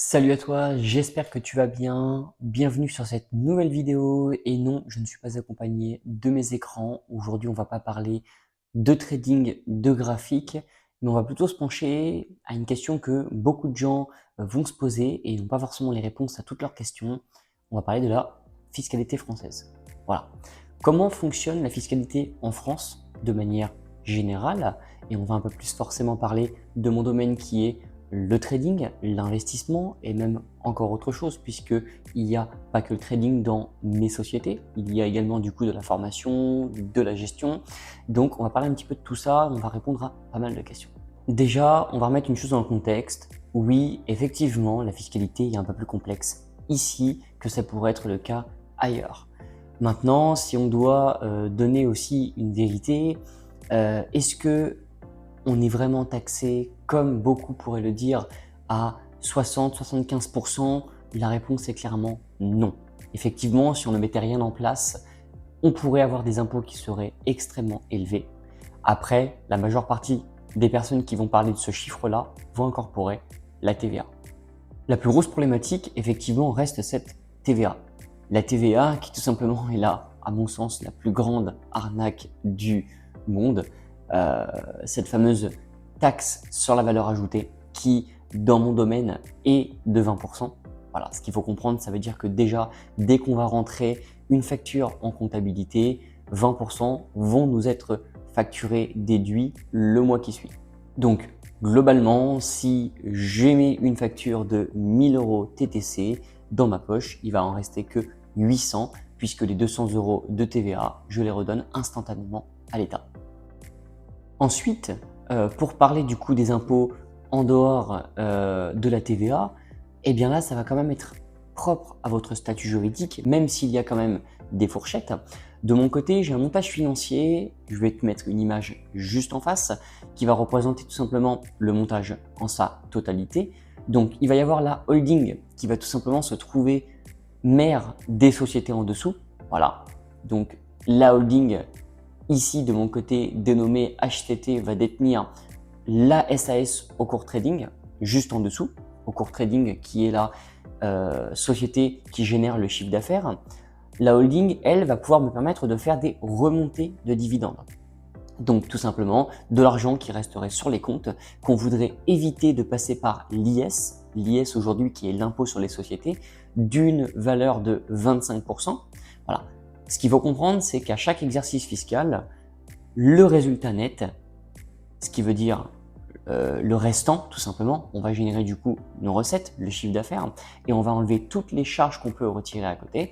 Salut à toi, j'espère que tu vas bien. Bienvenue sur cette nouvelle vidéo. Et non, je ne suis pas accompagné de mes écrans. Aujourd'hui, on va pas parler de trading, de graphique, mais on va plutôt se pencher à une question que beaucoup de gens vont se poser et n'ont pas forcément les réponses à toutes leurs questions. On va parler de la fiscalité française. Voilà. Comment fonctionne la fiscalité en France de manière générale? Et on va un peu plus forcément parler de mon domaine qui est le trading, l'investissement et même encore autre chose, puisque il n'y a pas que le trading dans mes sociétés, il y a également du coup de la formation, de la gestion. Donc on va parler un petit peu de tout ça, on va répondre à pas mal de questions. Déjà, on va remettre une chose dans le contexte. Oui, effectivement, la fiscalité est un peu plus complexe ici que ça pourrait être le cas ailleurs. Maintenant, si on doit donner aussi une vérité, est-ce que on est vraiment taxé, comme beaucoup pourraient le dire, à 60-75%? La réponse est clairement non. Effectivement, si on ne mettait rien en place, on pourrait avoir des impôts qui seraient extrêmement élevés. Après, la majeure partie des personnes qui vont parler de ce chiffre-là vont incorporer la TVA. La plus grosse problématique, effectivement, reste cette TVA. La TVA qui tout simplement est là, à mon sens, la plus grande arnaque du monde. Cette fameuse taxe sur la valeur ajoutée qui, dans mon domaine, est de 20%. Voilà, ce qu'il faut comprendre, ça veut dire que déjà, dès qu'on va rentrer une facture en comptabilité, 20% vont nous être facturés, déduits le mois qui suit. Donc, globalement, si j'émets une facture de 1000 € TTC, dans ma poche, il va en rester que 800, puisque les 200 € de TVA, je les redonne instantanément à l'État. Ensuite, pour parler du coup des impôts en dehors de la TVA, eh bien là, ça va quand même être propre à votre statut juridique, même s'il y a quand même des fourchettes. De mon côté, j'ai un montage financier, je vais te mettre une image juste en face, qui va représenter tout simplement le montage en sa totalité. Donc, il va y avoir la holding qui va tout simplement se trouver mère des sociétés en dessous. Voilà. Donc, la holding ici, de mon côté, dénommé HTT, va détenir la SAS au cours trading, juste en dessous, au cours trading qui est la société qui génère le chiffre d'affaires. La holding, elle, va pouvoir me permettre de faire des remontées de dividendes. Donc tout simplement de l'argent qui resterait sur les comptes qu'on voudrait éviter de passer par l'IS, l'IS aujourd'hui qui est l'impôt sur les sociétés, d'une valeur de 25%. Voilà. Ce qu'il faut comprendre, c'est qu'à chaque exercice fiscal, le résultat net, ce qui veut dire le restant, tout simplement, on va générer du coup nos recettes, le chiffre d'affaires, et on va enlever toutes les charges qu'on peut retirer à côté.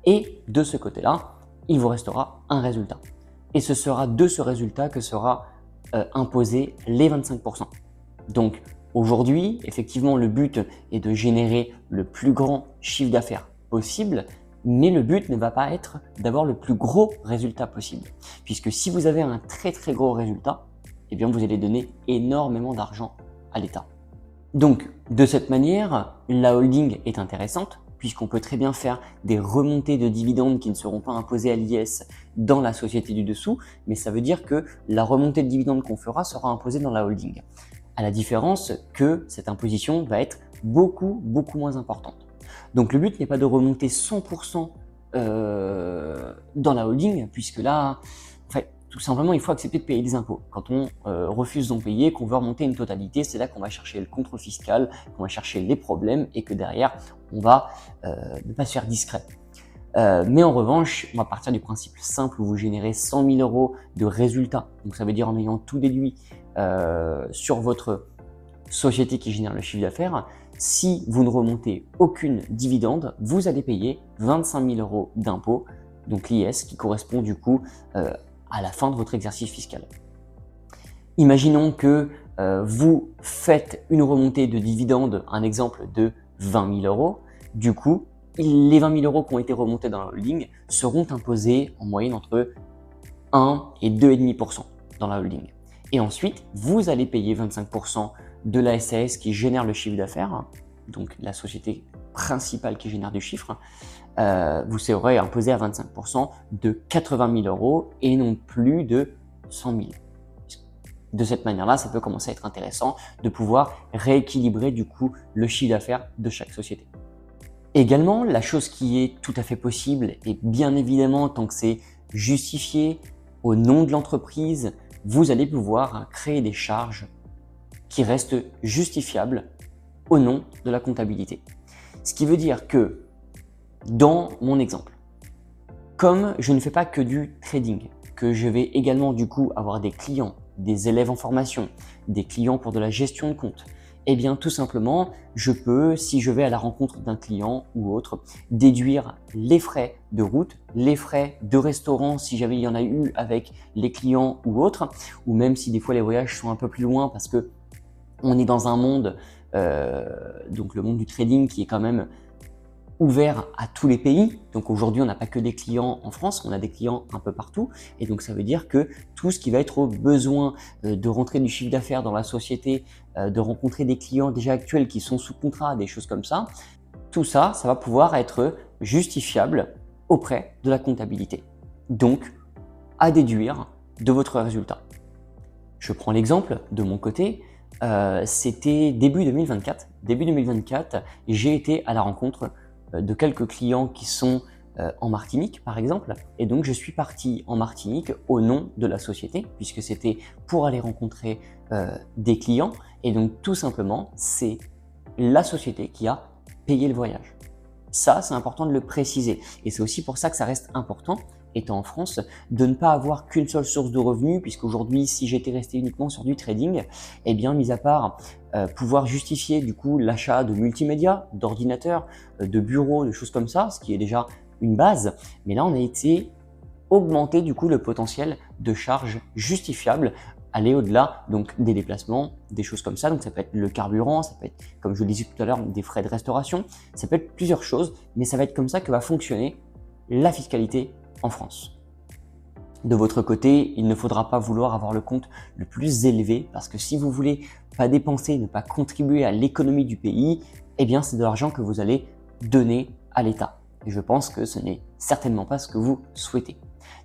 Et de ce côté-là, il vous restera un résultat. Et ce sera de ce résultat que sera imposé les 25%. Donc aujourd'hui, effectivement, le but est de générer le plus grand chiffre d'affaires possible, mais le but ne va pas être d'avoir le plus gros résultat possible. Puisque si vous avez un très très gros résultat, eh bien vous allez donner énormément d'argent à l'État. Donc de cette manière, la holding est intéressante puisqu'on peut très bien faire des remontées de dividendes qui ne seront pas imposées à l'IS dans la société du dessous, mais ça veut dire que la remontée de dividendes qu'on fera sera imposée dans la holding. À la différence que cette imposition va être beaucoup moins importante. Donc le but n'est pas de remonter 100% dans la holding, puisque là, en fait, tout simplement, il faut accepter de payer des impôts. Quand on refuse d'en payer, qu'on veut remonter une totalité, c'est là qu'on va chercher le contrôle fiscal, qu'on va chercher les problèmes et que derrière, on va ne pas se faire discret. Mais en revanche, on va partir du principe simple où vous générez 100 000 € de résultats. Donc ça veut dire en ayant tout déduit sur votre société qui génère le chiffre d'affaires. Si vous ne remontez aucune dividende, vous allez payer 25 000 € d'impôt, donc l'IS, qui correspond du coup à la fin de votre exercice fiscal. Imaginons que vous faites une remontée de dividende, un exemple de 20 000 €. Du coup, les 20 000 € qui ont été remontés dans la holding seront imposés en moyenne entre 1 et 2,5% dans la holding. Et ensuite, vous allez payer 25% de la SAS qui génère le chiffre d'affaires, donc la société principale qui génère du chiffre. Vous serez imposé à 25% de 80 000 € et non plus de 100 000. De cette manière-là, ça peut commencer à être intéressant de pouvoir rééquilibrer du coup le chiffre d'affaires de chaque société. Également, la chose qui est tout à fait possible, et bien évidemment tant que c'est justifié au nom de l'entreprise, vous allez pouvoir créer des charges qui restent justifiables au nom de la comptabilité. Ce qui veut dire que, dans mon exemple, comme je ne fais pas que du trading, que je vais également du coup avoir des clients, des élèves en formation, des clients pour de la gestion de compte, eh bien tout simplement, je peux, si je vais à la rencontre d'un client ou autre, déduire les frais de route, les frais de restaurant si jamais il y en a eu avec les clients ou autres, ou même si des fois les voyages sont un peu plus loin parce que on est dans un monde, donc le monde du trading qui est quand même ouvert à tous les pays. Donc aujourd'hui, on n'a pas que des clients en France, on a des clients un peu partout. Et donc ça veut dire que tout ce qui va être au besoin de rentrer du chiffre d'affaires dans la société, de rencontrer des clients déjà actuels qui sont sous contrat, des choses comme ça, tout ça, ça va pouvoir être justifiable auprès de la comptabilité. Donc, à déduire de votre résultat. Je prends l'exemple de mon côté. C'était début 2024. Début 2024, j'ai été à la rencontre de quelques clients qui sont en Martinique, par exemple. Et donc, je suis parti en Martinique au nom de la société, puisque c'était pour aller rencontrer des clients. Et donc, tout simplement, c'est la société qui a payé le voyage. Ça, c'est important de le préciser. Et c'est aussi pour ça que ça reste important, étant en France, de ne pas avoir qu'une seule source de revenus, puisqu'aujourd'hui, si j'étais resté uniquement sur du trading, eh bien, mis à part pouvoir justifier du coup l'achat de multimédia, d'ordinateurs, de bureaux, de choses comme ça, ce qui est déjà une base, mais là, on a été augmenter du coup le potentiel de charges justifiables, aller au-delà donc des déplacements, des choses comme ça. Donc ça peut être le carburant, ça peut être, comme je le disais tout à l'heure, des frais de restauration, ça peut être plusieurs choses, mais ça va être comme ça que va fonctionner la fiscalité en France. De votre côté, il ne faudra pas vouloir avoir le compte le plus élevé parce que si vous voulez pas dépenser, ne pas contribuer à l'économie du pays, eh bien c'est de l'argent que vous allez donner à l'État. Et je pense que ce n'est certainement pas ce que vous souhaitez.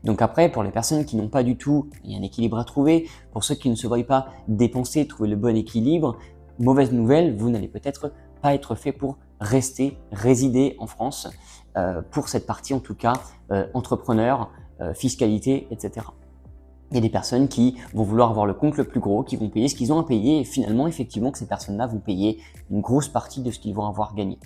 Donc après, pour les personnes qui n'ont pas du tout, il y a un équilibre à trouver. Pour ceux qui ne se voient pas dépenser, trouver le bon équilibre, mauvaise nouvelle, vous n'allez peut-être pas être fait pour résider en France, pour cette partie en tout cas, entrepreneur, fiscalité, etc. Il y a des personnes qui vont vouloir avoir le compte le plus gros, qui vont payer ce qu'ils ont à payer et finalement, effectivement, que ces personnes-là vont payer une grosse partie de ce qu'ils vont avoir gagné.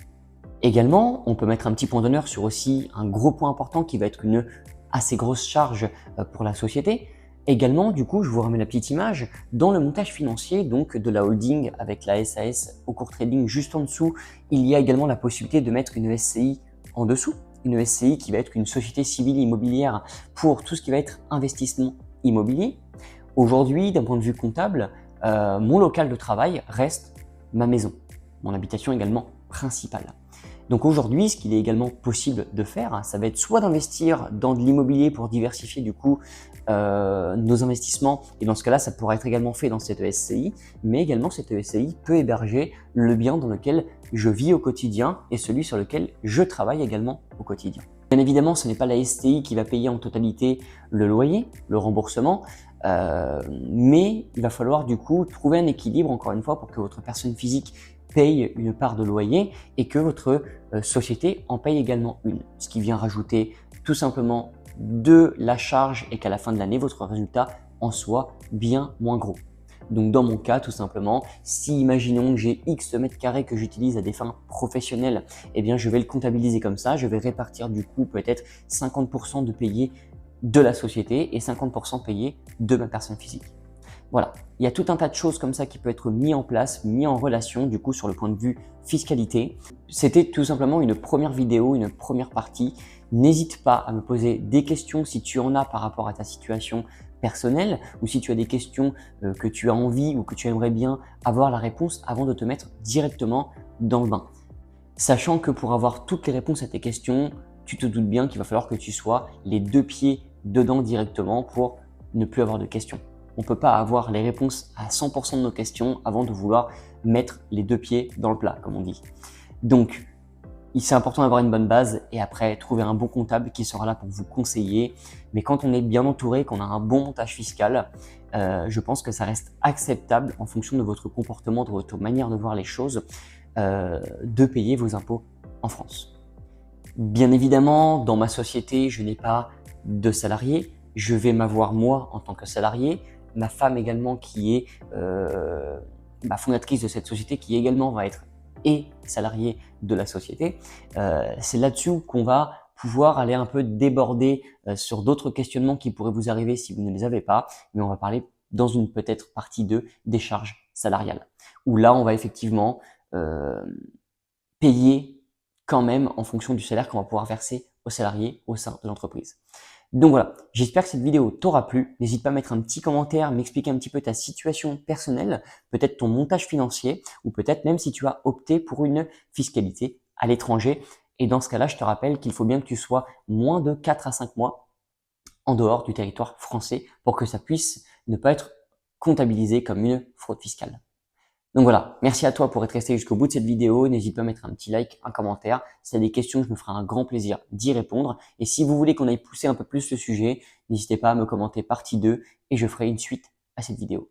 Également, on peut mettre un petit point d'honneur sur aussi un gros point important qui va être une assez grosse charge pour la société. Également, du coup, je vous remets la petite image, dans le montage financier donc de la holding avec la SAS au cours trading juste en dessous, il y a également la possibilité de mettre une SCI en dessous. Une SCI qui va être une société civile immobilière pour tout ce qui va être investissement immobilier. Aujourd'hui, d'un point de vue comptable, mon local de travail reste ma maison, mon habitation également principale. Donc aujourd'hui, ce qu'il est également possible de faire, ça va être soit d'investir dans de l'immobilier pour diversifier du coup nos investissements, et dans ce cas-là, ça pourra être également fait dans cette SCI, mais également cette SCI peut héberger le bien dans lequel je vis au quotidien et celui sur lequel je travaille également au quotidien. Bien évidemment, ce n'est pas la SCI qui va payer en totalité le loyer, le remboursement, mais il va falloir du coup trouver un équilibre, encore une fois, pour que votre personne physique paye une part de loyer et que votre société en paye également une. Ce qui vient rajouter tout simplement de la charge et qu'à la fin de l'année, votre résultat en soit bien moins gros. Donc dans mon cas, tout simplement, si imaginons que j'ai X mètres carrés que j'utilise à des fins professionnelles, eh bien je vais le comptabiliser comme ça, je vais répartir du coup peut-être 50% de payé de la société et 50% payé de ma personne physique. Voilà, il y a tout un tas de choses comme ça qui peut être mis en place, mis en relation du coup sur le point de vue fiscalité. C'était tout simplement une première vidéo, une première partie. N'hésite pas à me poser des questions si tu en as par rapport à ta situation personnelle ou si tu as des questions que tu as envie ou que tu aimerais bien avoir la réponse avant de te mettre directement dans le bain. Sachant que pour avoir toutes les réponses à tes questions, tu te doutes bien qu'il va falloir que tu sois les deux pieds dedans directement pour ne plus avoir de questions. On ne peut pas avoir les réponses à 100% de nos questions avant de vouloir mettre les deux pieds dans le plat, comme on dit. Donc, c'est important d'avoir une bonne base et après trouver un bon comptable qui sera là pour vous conseiller. Mais quand on est bien entouré, qu'on a un bon montage fiscal, je pense que ça reste acceptable en fonction de votre comportement, de votre manière de voir les choses, de payer vos impôts en France. Bien évidemment, dans ma société, je n'ai pas de salariés. Je vais m'avoir moi en tant que salarié, ma femme également qui est ma fondatrice de cette société, qui également va être et salariée de la société. C'est là-dessus qu'on va pouvoir aller un peu déborder sur d'autres questionnements qui pourraient vous arriver si vous ne les avez pas, mais on va parler dans une peut-être partie 2 des charges salariales, où là on va effectivement payer quand même en fonction du salaire qu'on va pouvoir verser aux salariés au sein de l'entreprise. Donc voilà, j'espère que cette vidéo t'aura plu. N'hésite pas à mettre un petit commentaire, m'expliquer un petit peu ta situation personnelle, peut-être ton montage financier, ou peut-être même si tu as opté pour une fiscalité à l'étranger. Et dans ce cas-là, je te rappelle qu'il faut bien que tu sois moins de 4 à 5 mois en dehors du territoire français pour que ça puisse ne pas être comptabilisé comme une fraude fiscale. Donc voilà, merci à toi pour être resté jusqu'au bout de cette vidéo. N'hésite pas à mettre un petit like, un commentaire. Si tu as des questions, je me ferai un grand plaisir d'y répondre. Et si vous voulez qu'on aille pousser un peu plus le sujet, n'hésitez pas à me commenter partie 2 et je ferai une suite à cette vidéo.